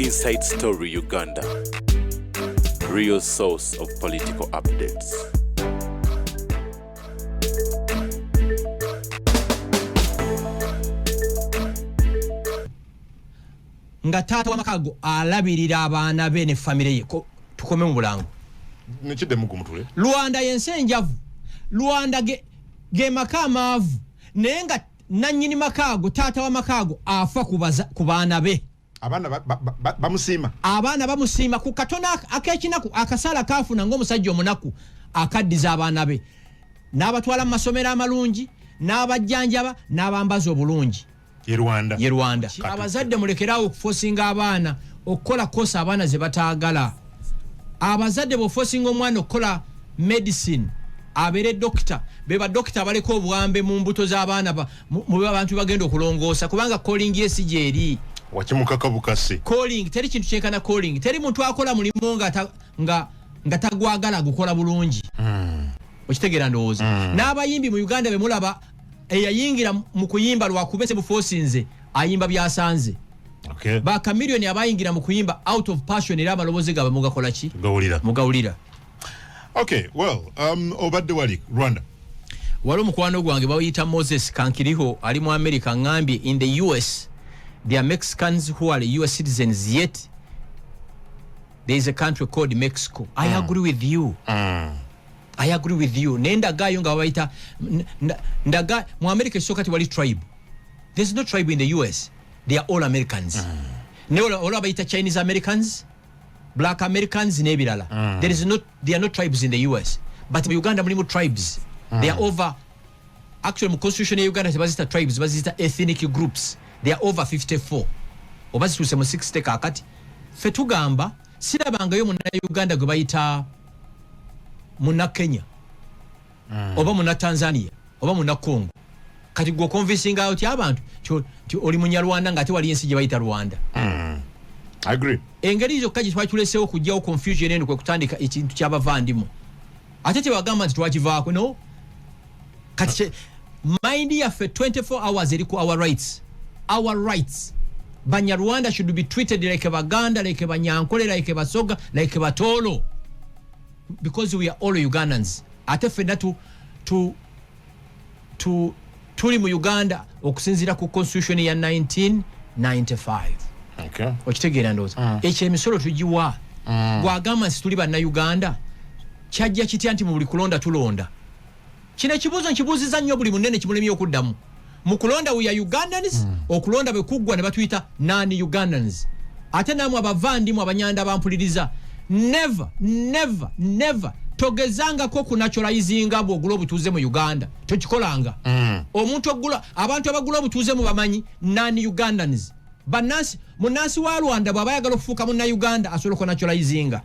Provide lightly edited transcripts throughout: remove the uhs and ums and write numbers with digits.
Inside Story Uganda, real source of political updates. Nga taata wamakago alabirira abaana be ne family ye tukome mu bulango nekide mugumutule Luanda yensenjavu Luanda ge makamavu nenga nanyini makago taata wa makago afa ku baana be abana bamusima abana bamusima ku katona akekinaku akasala kafuna ng'omusajja omunaku akaddiza abaana be n'abatwala mu masomero amalungi n'abajjanjaba n'abambaza obulungi ye Rwanda abazadde mulekerawo okufosinga abaana okukola kosa abaana ze bataagala abazadde bofosinga omwana okukola medicine abere doctor beba doctor baleko obuwambe mu mbuto z'abaana mu abantu bagenda okulongoosa kubanga calling yesijeri wakimukaka bukasi calling teri kintu kyekana calling teri muntu akola mulimo nga tagwagala gukola bulungi okitegeera ndowooza n'abayimbi mu Uganda bemulaba eyayingira mu kuyimba lwakubese bufosinze ayimba byasanze okay ba kamilioni abayingira mu kuyimba out of passion era amalobozi gabe mugakola ki mugawulira okay well obadde wali Rwanda wali mukwano gwange bawuyita Moses Kankiriho ali mu America ngambye in the US there are Mexicans who are US citizens yet there is a country called Mexico. I agree with you. I agree with you. Nenda gayo nga waita ndaga mu America sokati wali tribe. There's no tribe in the US. They are all Americans. Ne ola baita Chinese Americans, Black Americans nebirala. There are no tribes in the US. But in Uganda mulimu tribes. They are over actually mu constitution ya Uganda tebazita tribes, bazita ethnic groups. They are over 54. Obazituse mu 60 kakati. Fetugamba sirabanga yo munna Uganda gwe bayita muna Kenya oba muna Tanzania oba muna Congo kati go convincing out abantu oli munyarwanda ngate wali ensi gye bayita Rwanda. I agree. Engeri zo kaji twachulesewo kujjawo confusion eno kwe kutandika ekintu ky'abavandimo ate tewagamba nti twakivaako no kati mind yaffe 24 hours eriko our rights Banyarwanda should be treated like Baganda, like Banyankole, like Basoga, like Batolo, because we are all Ugandans. Ate fenda tuli mu Uganda okusinzira ku constitution ya 1995. Okay. Okitegeera ndoza. Emisolo tugiwa. Gwagamba nsi tuli banna Uganda. Kyajja kitya nti mu buli kulonda tulonda. Kino ekibuuzo nkibuuziza nnyo buli munene kimulemye okuddamu. Mukulonda we are Ugandans okulonda bwe kuggwa ne batuyita nani Ugandans ate namwe abavandimu abanyanda bampuliriza never togezangako ku naturalizing abo ogula obutuuze mu Uganda tokikolanga omuntu ogula abantu abagula obutuuze mu bamanyi nani Ugandans munansi wa Rwanda bw'abayagala okufuuka mu Uganda asobola ku naturalizinga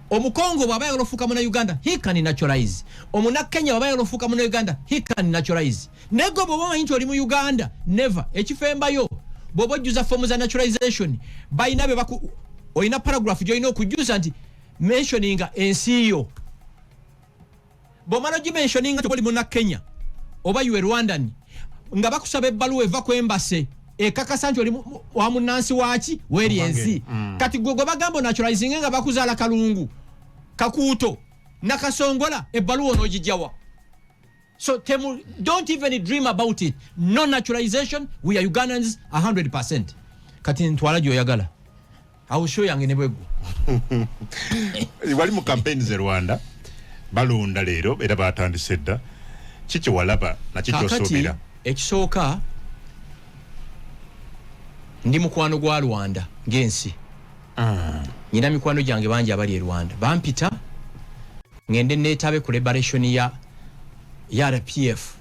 Omukongo bw'abayagala okufuuka mu Uganda he can naturalize omuna Kenya bw'abayagala okufuuka mu Uganda he can naturalize nego bw'oba omanyi nti oli mu Uganda never ekifembayo bw'oba ojjuza fomu za naturalization bayina be olina paragraph gy'olina okujjuza nti mentioninga ensi yo bw'omala ogimentioninga nti oli muna Kenya oba you Rwandan nga bakusaba ebbaluwa eva ku embase ekakasa nti oli wa munansi waki weri ensi kati gwe bagamba naturalizing nga bakuzaala Kalungu Kakuuto na Kasongola ebbaluwa onogijjawa. So don't even dream about it. No naturalization. We are Ugandans 100%. Kati ntwala gyoyagala. I'll show yange ne bwego. Wali mu campaign ze Rwanda balonda leero era batandise dda kiki walaba na kiki osoobera. Kakati ekisooka ndi mukwano gwa Rwanda ng'ensi. Nyina mikwano gyange bangi abali e Rwanda. Bampita ngende neetabe ku liberation ya RPF.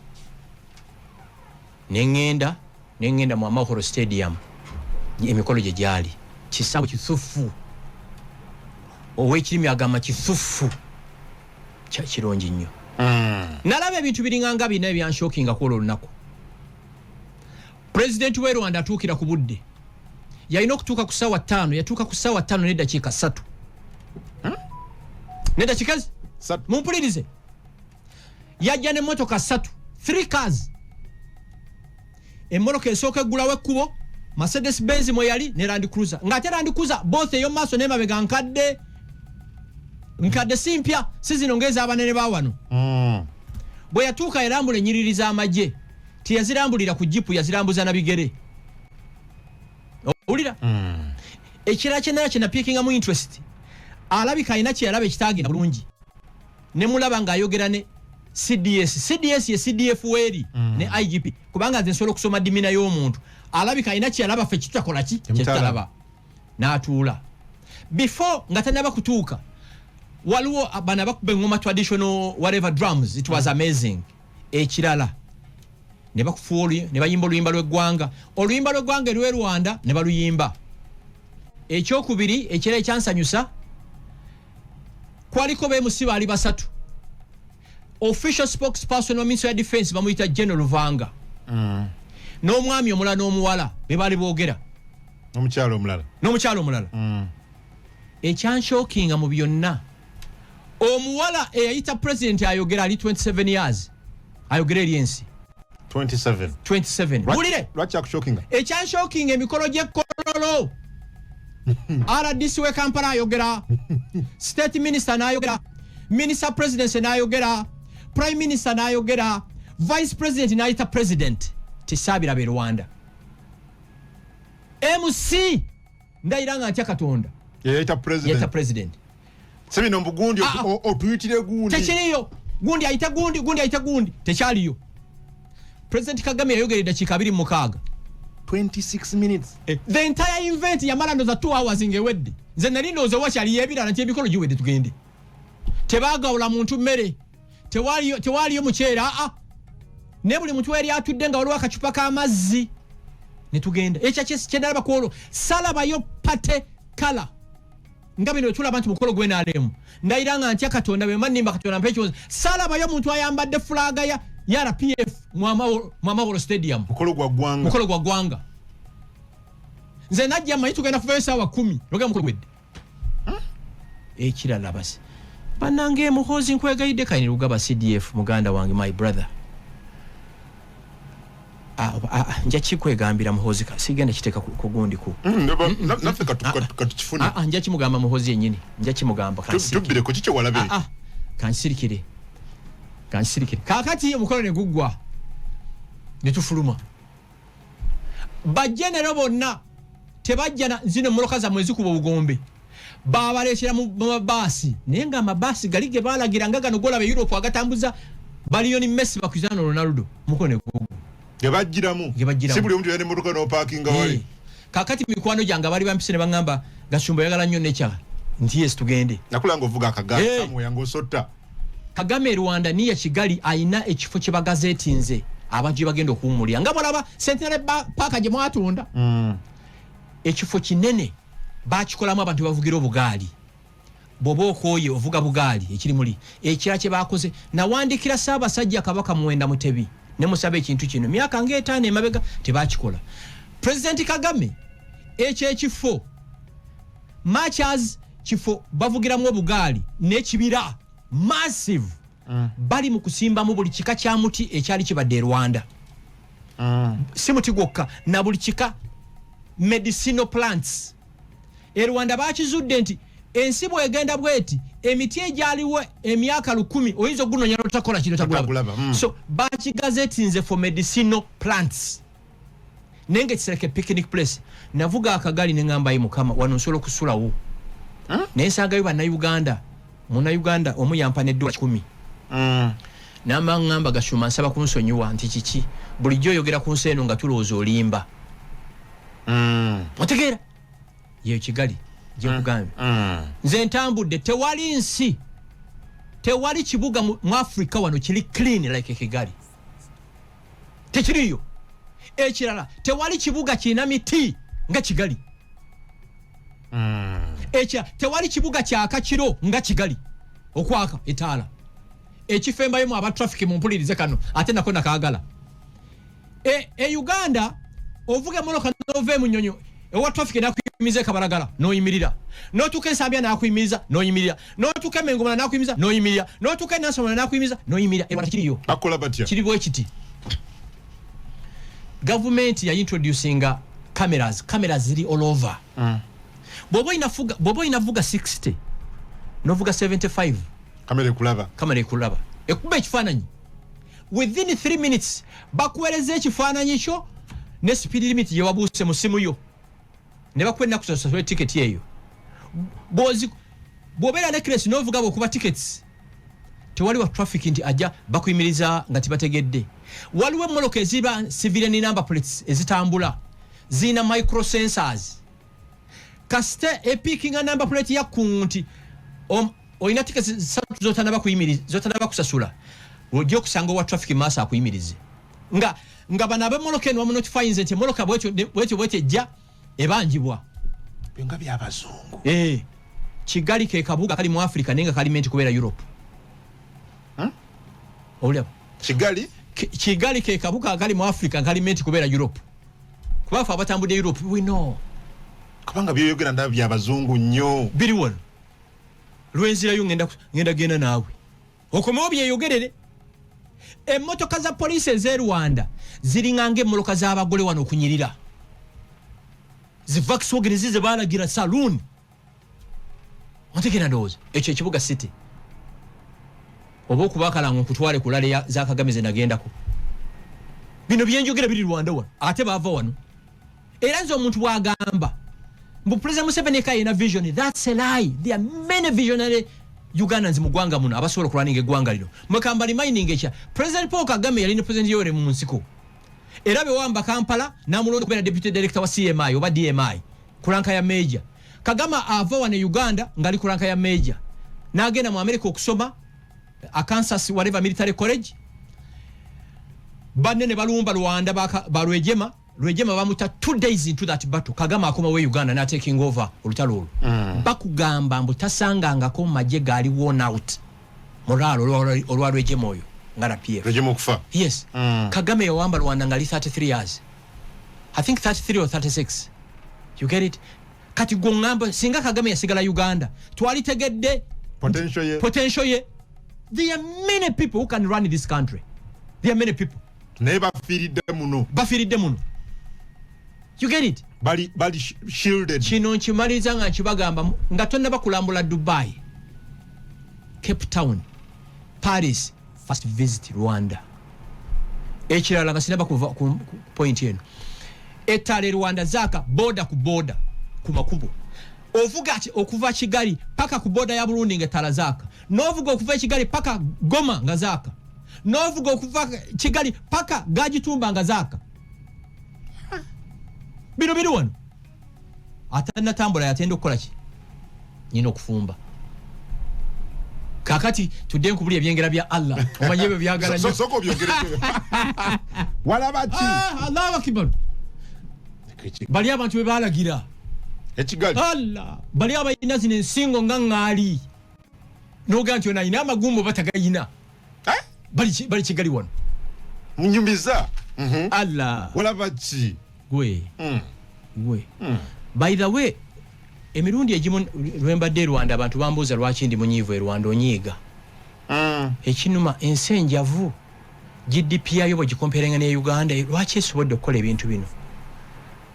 Nengenda mu Amahoro Stadium. Emikolo gye gyali. Kisambu kisufu. Owekirimi agamba kisufu. Kirungi nnyo. Nalaba ebintu biringanga bina ebyanshokinga ku olwo lunaku. President w'e Rwanda atuukira ku budde. Yalina okutuuka ku ssaawa 5, yatuuka ku ssaawa 5 n'eddakiika 3. N'eddakiika 3. Mumpulirize. Yajja n'emmotoka 3. 3 cars. Emmoloka esooka eggulawo ekkubo Mercedes Benz mwe yali ne Land Cruiser ngate Land Cruiser both eyo maso ne mabega nkadde simpya sizinongeza abanene ba wano bwe yatuuka erambula enyiririza amagye tiyazirambulira ku jipu yazirambuza na bigere owulira ekira kyenera kina picking mu interest alabika ina kyalaba ekitagenda bulungi ne mulaba ng'ayogera ne CDS ye CDF weri ne IGP kubanga nze nsobola okusoma dimina y'omuntu alabika ina kyalaba fe kitakola ki kyetalaba n'atuula before nga tanaba kutuuka waliwo abana bakube ngoma traditional whatever drums it was amazing ekirala ne bakufuuli ne bayimba oluyimba lw'eggwanga lwe Rwanda ne baluyimba ekyokubiri ekira ekyansanyusa kwaliko bemusiba ali basatu official spokesperson wa Ministry of Defense bamuyita General Vanga n'omwami omulala n'omuwala be bali boogera n'omukyalo omulala ekyanshokinga mu byonna omuwala eyayita president ayogera ali 27 years ayogera eri ensi 27 bulire lwaki akushokinga ekyanshokinga emikolo gy'ekkololo RDC we Kampala ayogera state minister n'ayogera minister president n'ayogera prime minister n'ayogera vice president n'ayita president tisabira be Rwanda MC ndayiranga atya Katonda yayita president sebino mbugundi otuyitire gundi tekiriyo gundi ayita gundi tekyaliyo President Kagame yayogera dakika 26 26 minutes the entire event yamala ndoza 2 hours ngewedde nze nali ndoza wakyali yebirana nti ebikolo giwedde tugende tebagawula muntu mmere tewaliyo mukyera ne buli muntu wali atudde nga waliwo akacupa k'amazzi ne tugenda kyendalaba kwolwo salabayo pate kala nga bino tulaba nti mukolo gwenalemu ndayiranga ntya Katonda be manimba Katonda mpecho salabayo muntu ayambadde flaga ya RPF Mwamahoro Stadium mukolo gwa gwanga nze najja manyi tugenda kuva esaawa 10 loga mukolo gwedde ekirala basi banange muhozi nkwegayidde kayini lugaba CDF muganda wange my brother nja kikwegambira muhozi sigenda kiteka ku gundi ku naffe katukifune nja kimugamba muhozi yennyini nja kimugamba tubbire ku kikye walabire kansirikire kakati omukolo ne guggwa ne tufuluma bajenero bonna tebajja zino moloka za mwezi kuba bugombe babalekera mu mabasi naye nga amabasi gali ge balagira nga gano gola be Europe agatambuza baliyoni Messi ba Cristiano Ronaldo mukolo ne guggwa gebajjiramu si buli omuntu yane motoka no parking awali kakati mikwano janga bali bampise ne bangamba gashumba yagala nnyo necha nti yes tugende nakulanga ovuga akagala samu yango sota Kagame Rwanda niya Kigali aina ekifo kye bagazeti nze abaji bagenda okuwumulya nga balaba Centenary Park gye mwatunda ekifo kinene bakikolamu abantu bavugira obugaali bobo okoye ovuga bugaali ekiri muli ekira kye bakoze nawandikira Ssaabasajja Kabaka Muwenda Mutebi ne musabe ekintu kino myaka ng'etaano emabega tebakikola President Kagame ekifo matches kifo bavugiramu obugaali n'ekibira massive bali mu kusimba mu buli kika kya muti ekyali kibadde Rwanda si muti gwokka na buli kika medicinal plants Rwanda bakizudde nti ensi bwegenda bweti emiti egyaliwe emyaka 10 oyinza ogunonya notakola kino tagulaba so bakigazeti nze for medicinal plants nenge kisereke picnic place navuga akagali nengamba yi mukama wano nsolo kusulawo nensanga yuba na Uganda muna Uganda omuyampa ne $10 namba ngamba gashuma nsaba kunsonyiwa nti kiki bulijjo yogera ku nseno nga tulooza olimba otegeera ye Kigali je kugambe nze ntambudde tewali nsi tewali kibuga mu Africa wano kili clean like Kigali tekiriyo ekirala tewali kibuga kina miti nga Kigali tewali kibuga kyaka kiro nga Kigali okwaka etaala ekifembayo mu aba traffic mu mpulirize kano ate nako nakagala Uganda ovuga moloka nove mu nyonyo ewa traffic nakuyimiza kabaragala noyimirira notuka ensambya nakuyimiza noyimirira notuka mengoma nakuyimiza noyimirira notuka nasoma nakuyimiza noyimirira ebara kiriyo akola batya kiribwe kiti government ya introducinga cameras ziri all over. Bobo inavuga 60 novuga 75 kamera ekulaba ekuba ekifaananyi within 3 minutes bakuwereza ekifaananyi kyo ne speed limit ye wabuuse mu simu yo ne bakwenda kusasula ticket yeyo bw'obeera ne crash novuga bw'okuba tickets tewaliwo traffic nti ajja bakuyimiriza nga tibategedde. Waliwo emmoloka eziba civilian number plates ezitambula zina microsensors kasite epikinga number plate yakunti oyina tickets zotanaba kuyimiriza zotanaba kusasula ojja okusanga wa traffic massa akuyimirize nga bana ab'emmoloka eno bamunotifyinze nti emmoloka bwetyo ejja ebanjibwa byonga by'abazungu. Kigali ke kabuga kali mu Africa nenga kali menti kubeera Europe. Olaba Kigali ke kabuga kali mu Africa kali menti kubeera Europe. Kubafa abatambudde Europe we know. Kubanga byeyogera ndaba by'abazungu nnyo. Biri wano. Lwenzirayo ngenda genda naawe. Okomewo byeyogerere. Emmotoka za police ez'e Rwanda ziringange emmoloka z'abagole wano okunyirira. Volkswagen zize baalagira saloon. Ontegera ndowooza ekyo ekibuga city oba okubakalanga okutwale kulale za Kagame ze nagendako bino byenjogera biri Rwanda wano ate baava wano era nze omuntu bwagamba mbu President Museveni kayina vision that's a lie. There are many visionary Ugandans mu ggwanga muno abasobola okulwaninga eggwanga lino mwekamba reminding ekya President Paul Kagame yali ne President Yoweri Museveni era bewamba Kampala n'amulonda okubeera deputy director wa CMI oba DMI kulanka ya major. Kagama ava wane Uganda ngali kulanka ya major n'agenda mu America okusoma Kansas whatever military college banene balumba Rwanda balwejema bamuta 2 days into that battle. Kagama akoma we Uganda na taking over olutalo bakugamba mbu tasangangako maje gali worn out moralo olwalwejema oyo ngala PF rejema okufa. Yes. Kagame yawamba Rwanda ngali 33 years I think 33 or 36 you get it. Kati gongamba singa Kagame yasigala Uganda twalitegedde potential ye. There are many people who can run this country. There are many people. Never bafiridde muno. You get it? Bali shielded. Kino nkimaliza nga nkibagamba nga tonna bakulambula Dubai, Cape Town, Paris, first visit Rwanda. Ekirala nga sinaba ku point eno. Etale Rwanda zaka border ku border ku makubo. Ovuga okuva Kigali paka ku border ya Burundi ngetala zaka. Novuga okuva Kigali paka Goma nga zaka. Novuga okuva Kigali paka Gajitumba nga zaka. Bino wano. Atana tambula yatendo kukola ki? Nyino kufumba. Kakati tudde nkubuli ebyengera bya Allah. Omanyebe byagala nnyo. Soko byogereke. Walabati. Allahu akbar. Bali abantu be balagira. Ekigali. Allah. Bali abayina zine nsingo nga ngali. Noga nti ona ina amagumbo batagayina. Bali Kigali wano. Munyumiza. Allah. Walabati. Gwe. By the way, emirundi egimu lwembadde Rwanda abantu bambuuza lwaki ndi munyiivu Rwanda onyiiga. Ekinuma ensenjavu GDP yayo bw'gikomperenga ne Uganda lwaki esobodde okukola ebintu bino.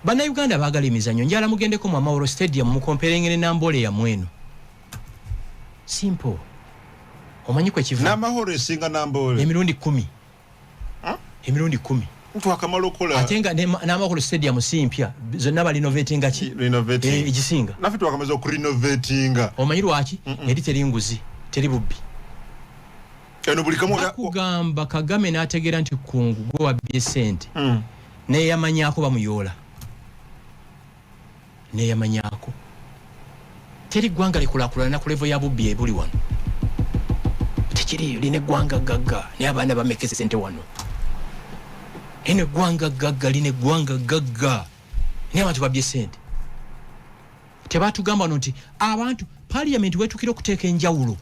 Bana Uganda baagala emizannyo njala mugendeko mu Amahoro Stadium mukomperenge ne Nambole ya mweno. Simple. Omanyi kwe kivu. N'Amahoro esinga Nambole. Emirundi 10. Emirundi 10. Mtu akamala okola. Atenga n'Amahoro Stadium simpya zonna bali renovatinga ki? Renovating. Egisinga. Nafe twakamaze okurenovatinga. Omanyi lwaki? Eri teri nguzi, teri bubbi. Eno buli kamu kugamba Kagame n'ategeera nti kungu gwe wabbye ssente. Neeyamanyako bamuyoola. Neeyamanyako. Teri ggwanga likulaakulana na ku level ya bubbi ebuli wano. Tekiriyo line eggwanga gagga naye abaana bamekese ssente wano. Ine gwanga gagga line gwanga gagga naye abantu babbye ssente. Tebatugamba nti abantu parliament wetukira okuteeka enjawulo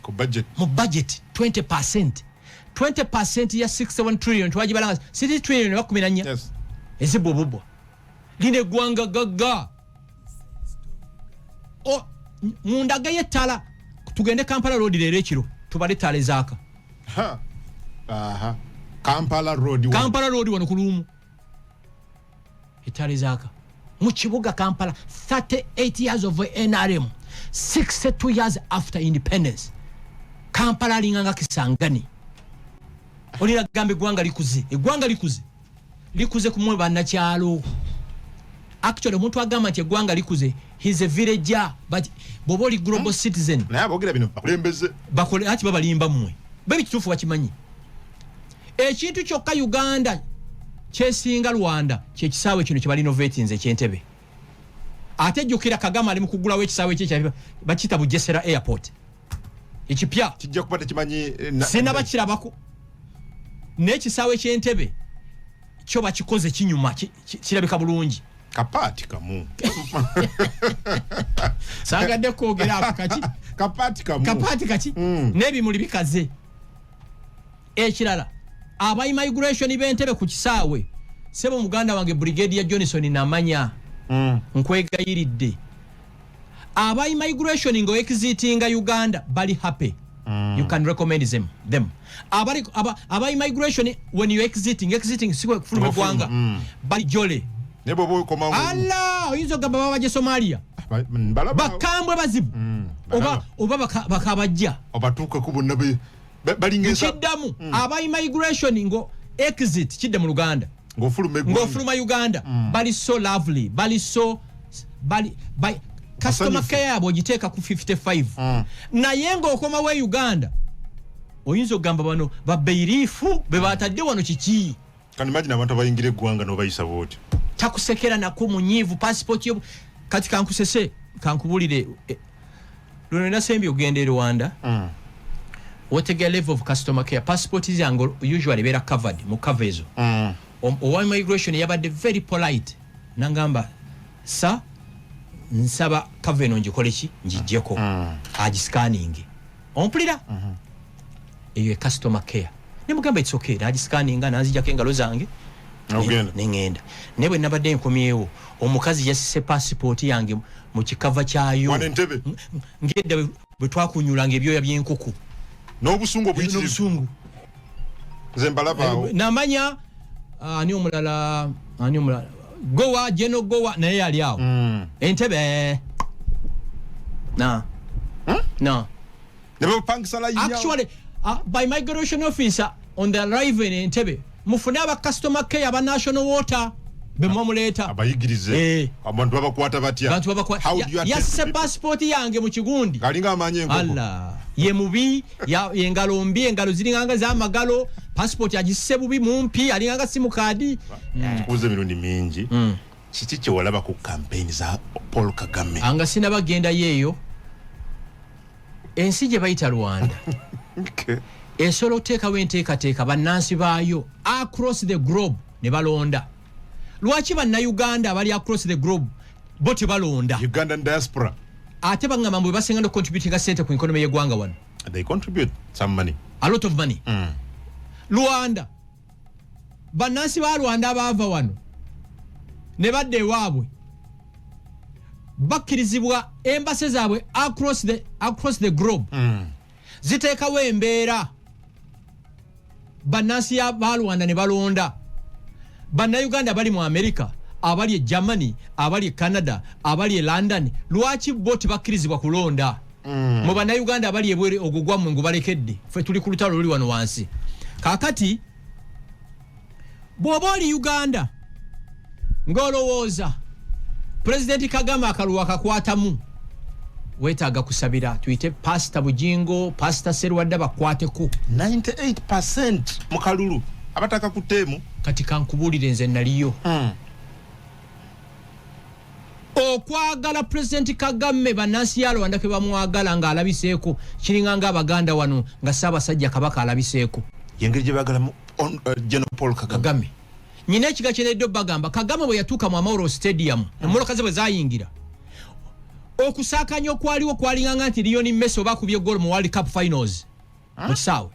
ku budget. Mu budget 20%. 20% ya 67 trillion twagibalanga 60 trillion ba 14. Yes. Ezibobobwa. Line gwanga gagga. O mundaga yetala tugende Kampala road lero ekiro tubale tale zaka. Kampala road wano kulumu. etali zaaka mu kibuga Kampala 38 years of NRM 62 years after independence Kampala alinganga Kisangani olira gambe eggwanga likuze kumwe bannakyalo actually omuntu agamba nti eggwanga likuze he's a villager but boboli global citizen naye aboogera bino bakulembeze bakole ati babalimba mmwe bebi kituufu bakimanyi ekintu kyokka Uganda kyesinga Rwanda kyekisaawe kino kyebali innovatinze ekyentebe ate jjukira Kagame ali mu kugulawo ekisaawe kye bakita Bugesera airport ekipya kijja kuba tekimanyi sina bakirabako n'ekisaawe ky'entebe kyo bakikoze kinyuma kirabika bulungi kapaati kamu sagadde kwogera ako kaki kapaati kaki n'ebimuli bikaze ekirala aba immigration b'entebe ku kisaawe sebo muganda wange Brigadier Johnson namanya nkwegayiridde aba immigration ngo exitinga Uganda bali happy you can recommend them aba immigration when you exiting sikwe kufuluma gwanga bali jole nebo boy komango Allah oyinzo gamba babaje Somalia bakambwe bazibu oba bakabajja obatuuka kubunnabe balingesa kiddamu aba immigration ngo exit kidde mu Luganda ngofuluma Uganda bali so lovely bali customer care abo giteeka ku 55 naye ng'okoma we Uganda oyinza ogamba bano babeirifu be batadde wano kiki kan imagine abantu abayingira eggwanga n'obayisa booti takusekera nako munyivu passport yo kati kankubulire luno nasembi ogenda e Rwanda otegera level of customer care passport zange usually bera covered mu cover ezo owa immigration yabadde very polite nangamba sa nsaba cover eno ngikoleki njijjeko agiscanning ompulira eyo customer care nemugamba it's okay agiscanninga nanzijako engalo zange nengenda nebwe nabadde enkomyewo omukazi yasise passport yange mu kikava kyayo ngedda bwe twakunyulanga ebyoya by'enkuku n'obusungu obuyitirivu zembalabaawo namanya ani omulala gowa jeno gowa naye yali awo Entebbe no nebo pangsala actually by migration officer on the arrival in Entebbe mufune aba customer care aba national water bemwamuleta abayigirize abantu babakwata batya yasise passport yange mu kigundi kalinga amanye enkoko Allah ye mubi engalo mbi engalo zilinganga za magalo passport yagisse bubi mumpi alinganga simu kadi kuze mirundi mingi kiki kye walaba ku campaign za Paul Kagame anga sina bagenda yeyo ensi gye bayita Rwanda esolo teekawo enteekateeka bannansi baayo across the globe ne balonda lwaki bannayuganda abali across the globe bo tebalonda Ugandan diaspora ate bangamba mbu basinga no contributing sente ku economy y'eggwanga wano they contribute some money a lot of money Rwanda bannansi ba Rwanda abaava wano ne badde ewaabwe bakkirizibwa embase zaabwe across the globe ziteekawo embeera bannansi ba Rwanda ne balonda bannayuganda bali mu America abali e Germany abali e Canada abali e London lwaki bo tebakkirizibwa kulonda mu bannayuganda abali ebwere ogugwamu ngo balekedde ffe tuli ku lutalo luli wano wansi kakati bw'oba oli Uganda ng'olowooza President Kagame akaluwa kakwatamu wetaaga kusabira tuyite Pastor Bujingo Pastor Serwadda bakwateko 98% mu kalulu abataka kuteemu kati kankubulire nze naliyo okwagala President Kagame bannansi ya Rwanda ke bamwagala ng'alabiseeko kiringanga abaganda wano nga Ssaabasajja Kabaka alabiseeko yengeri gye baagala General Paul Kagame nyina ekiga kyenedde bagamba Kagame bwe yatuuka mu Amahoro Stadium emmoloka ze bwe zayingira okusaakanya okwaliwo kwalinganga nti Lionel Messi oba akubye goal mu World Cup Finals mu kisaawe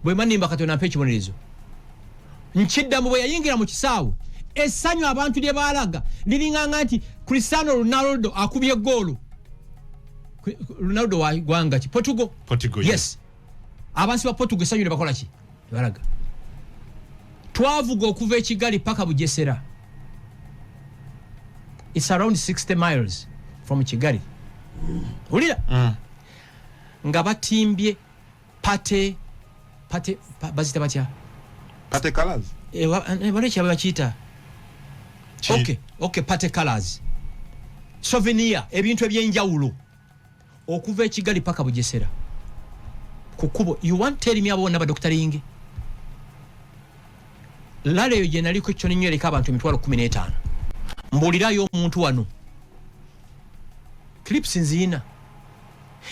bwe manimba Katonda ampe ekibonerezo nkiddamu bwe yayingira mu kisaawe essanyu abantu lye baalaga liringanga nti Cristiano Ronaldo akubye goal Ronaldo wa gwanga ki Portugal yes abansi ba Portugal essanyu ne bakola ki balaga twavuga okuva e Kigali paka Bugesera It's around 60 miles from Kigali. Ulira? Nga batimbye pate bazita batya? Pate colors. Walecha bachita. Okay, pate colors. Souvenir, ebintu ebyenjawulo. Okuva Kigali paka Bugesera. Kukubo, you want tell me abona ba Dr. Inge? Lale yo jenali ko choni nywele kabantu 15. Mbulirayo omuntu wano. Clips nzina.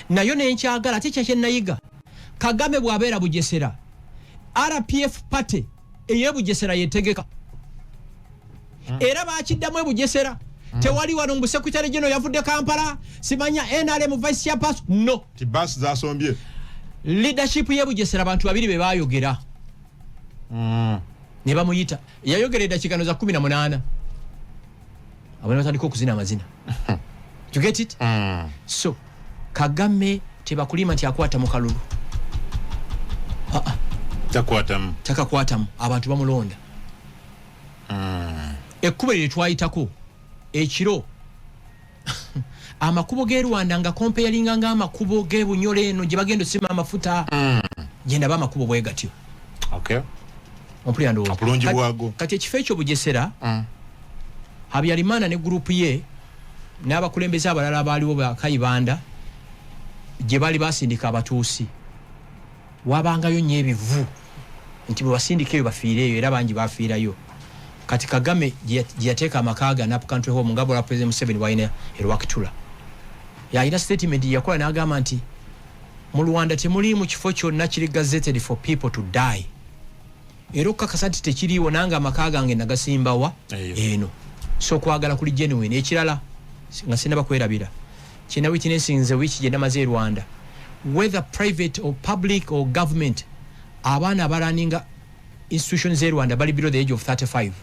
Nayo nenkyagala ate kyakye nayiga. Kagame bwabera Bugesera. RPF party eye Bugesera yetegeka. Era bakiddamu Bugesera. Tewali wano mu secretary general yavudde Kampala. Simanya NRM vice chairperson. No. Tibas za sombye. Leadership ye Bugesera abantu babiri be bayogera. Ne bamuyita. Yayogera edakikano za 18. Abana batandika okuzina amazina. You get it? So Kagame tebakulima nti akwata mu kalulu. Takakwatamu abantu bamulonda. Ekkubo lye twayitako ekiro amakubo ge Rwanda nga comparinga nga amakubo ge Bunyole eno gye bagenda sima amafuta genda ba makubo bwe gatyo. Okay. Ompulando. Apulonji bwago. Kati ekifo ekyo Bugesera Habyarimana ne group ye n'abakulembeze abalala baaliwo ba Kayibanda gye bali basindika abatuusi. Wabangayo nnyo ebivu nti bwe basindikeyo bafiireyo era bangi bafiirayo. Kati Kagame gye yateeka amakaga na country home ngabo la President Museveni waina Elwakitula. Ina statement yakola n'agamba nti mu Rwanda temuli mu kifo kyonna kiri gazetted for people to die. Era kakasati tekiriwo nanga amakaga nge nagasimbawa eno. So kwagala kuli genuine ekirala nga sinaba kwerabira. Kina witness in the which gye namaze Rwanda. Whether private or public or government, abana baraninga institutions in Rwanda bali below the age of 35.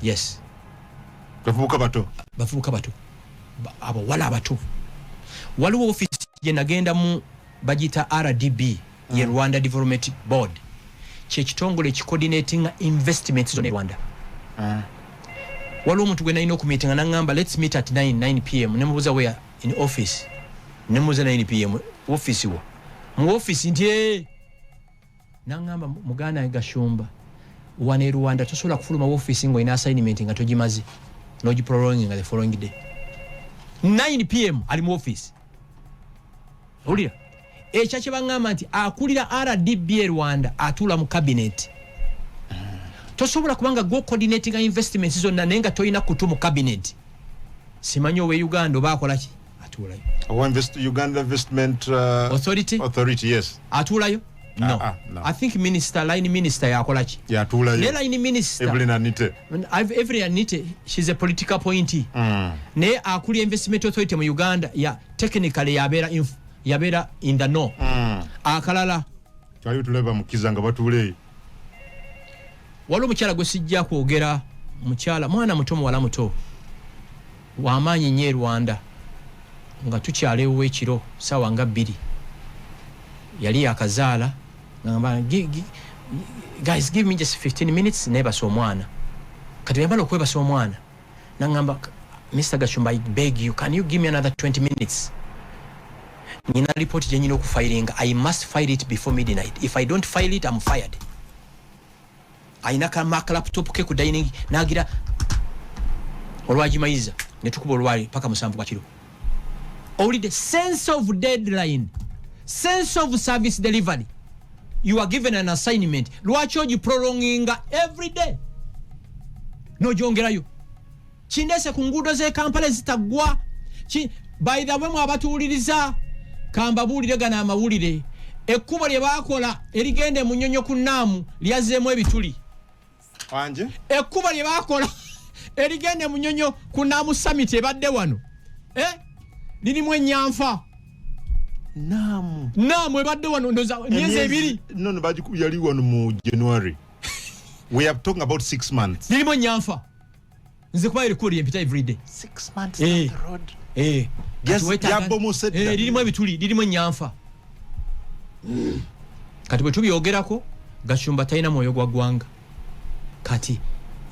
Yes. Bavubuka bato. Abo wala bato. Waliwo office gye nagenda mu bagita RDB ye Rwanda Development Board. Kye kitongole coordinating investments in Rwanda. Waliwo omuntu gwe nalina okumeetinga nangamba let's meet at 9 p.m. Nemubuuza where in office. Nemubuuza 9 p.m. office wo. Mu office nti nangamba mugana Gashumba. Wane Rwanda tosobola kufuluma office ngo ina assignment nga togimazi. No prolonging the following day. 9 p.m. ali mu office. Olira. Ekyache bangamba nti akulira RDB Rwanda atula mu cabinet. Tosobola kubanga go coordinating investments zonna nenga toyina kutu mu cabinet. Simanyo we Uganda bakolaki atulayo. Uganda Investment Authority, yes. Atulayo? No. No. I think line minister yakolaki. Yatulayo. Ne line minister. Evelyn Anite, she's a political appointee. Ne akuli investment authority mu Uganda ya technically yabera in the know. Akalala. Twali tuleba mukizanga batule. Waliwo mukyala gwe sijja kwogera mukyala mwana muto muwala muto w'amaanyi nnyo Rwanda nga tukyalewo ekiro sawa nga 2 yali yakazaala ngamba guys give me just 15 minutes nebasa omwana kati yambala okwebasa omwana nangamba Mr. Gashumba I beg you can you give me another 20 minutes nina report gye nyina okufilinga I must file it before midnight if I don't file it I'm fired. Aina ka Mac laptop ke ku dining nagira olwaji maiza ne tukuba olwali paka musambu kwa kiro. Only the sense of deadline, sense of service delivery. You are given an assignment. Lwachi oji prolonging every day. No jongerayo. Chinese ku ngudo ze Kampala zitagwa. By the way mwabatuuliriza kamba bulire gana amawulire. Ekkubo lye bakola erigende munyonyo ku Naamu lyazeemu ebituli. Wanje? Ekkubo lye bakola erigende munyonyo ku Naamu summit ebadde wano. Lirimu ennyanfa. Naamu ebadde wano ndoza myezi 2. No yali wano mu January. We are talking about 6 months. Lirimu ennyanfa. Nze kuba erikuli empita every day. 6 months down the road. Yes, yabomo said. Lirimu ebituli, lirimu ennyanfa. Kati bwe tubyogerako Gashumba talina mwoyo gwa ggwanga. Kati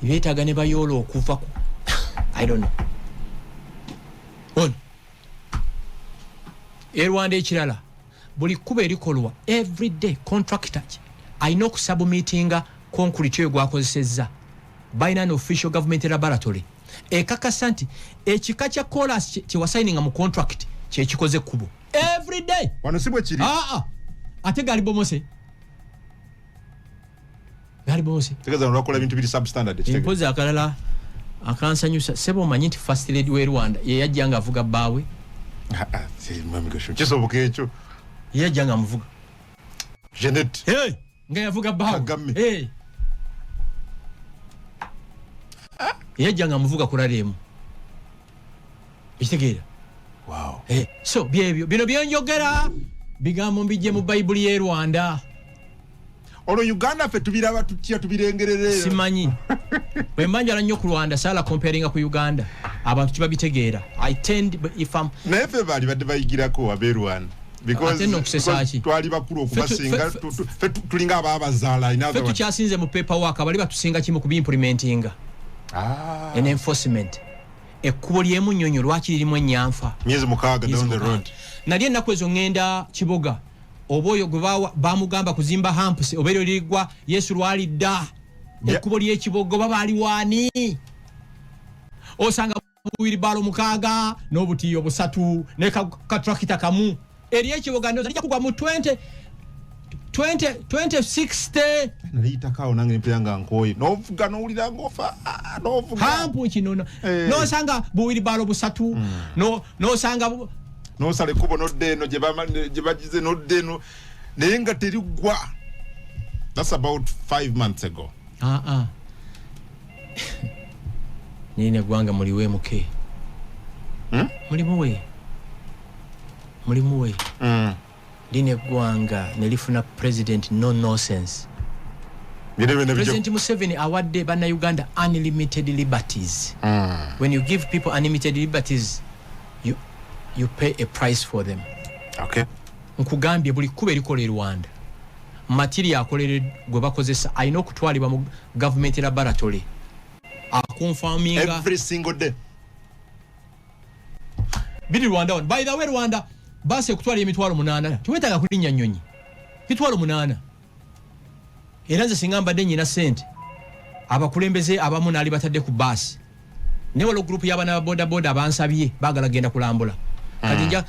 beetaaga ne bayoola okuva ku I don't know. ono Rwanda ekirala buli kuba erikolwa everyday contractor alina okusubmitinga concrete eyo gwakozesezza balina an official government laboratory ekakasa nti ekika kya chorus kyewasayininga mu contract kyekikoze kubo everyday wano sibwe kiri ate gali bomose tegeza nolakola bintu biri substandard impoza akalala akansanyusa sebo omanyi nti first lady we Rwanda yeyajjanga avuga baawe kisoboka ekyo yeyajjanga amuvuga Jeanette nga yavuga baawe yeyajjanga amuvuga kulaleemu ekitegeera wow so byebyo bino byenjogera bigambo mbijje mu bayibuli y'e Rwanda ono Uganda fe tubiraba tutya tubirengerere simanyi bwe manjala nnyo ku Rwanda sala comparinga ku Uganda abantu kibabitegeera I tend if I'm nefe bali badde bayigirako abe Rwanda because twali bakulu okubasinga tulinga ababazaala fe tukyasinze mu paperwork abali batusinga kimu ku implementinga an enforcement ekkubo lyemu nnyonyo lwaki lirimu ennyanfa myezi 6 down the road nali ennaku ezo ngenda Kiboga oba oyo gwe bamugamba kuzimba hampusi oba eryo ligwa Yesu lwalidda ekkubo ly'Ekibogo babaali waani osanga buwiribalo 6 n'obutiyo 3 ne katrakita kamu ery'Ekiboga ndoza lijja kugwa mu 2060 naliyita kawo nange mpeyanga nkoye n'ovuga n'owulira ng'ofa n'ovuga hampu kinono n'osanga buwiribalo 3 n'osanga n'osala ekkubo n'oddeeno gye bagize n'oddeeno naye nga terigwa. That's about 5 months ago. Nine gwanga muliwe muke mulimuwe line gwanga nelifuna president no nonsense. President Museveni awadde bana Uganda unlimited liberties. When you give people unlimited liberties, you pay a price for them. Okay. Nkugambye buli kuba erikola Rwanda material akolere gwe bakozesa alina okutwalibwa mu government laboratory akonfaminga every single day. Bidi Rwanda one. By the way Rwanda base kutwala emitwalo 8 tuwetaga kulinya nnyonyi mitwalo 8 era nze singamba denyi na sente abakulembeze abamu nali batadde ku basi ne walo group y'abana boda boda abansabye bagala genda kulambula kati nja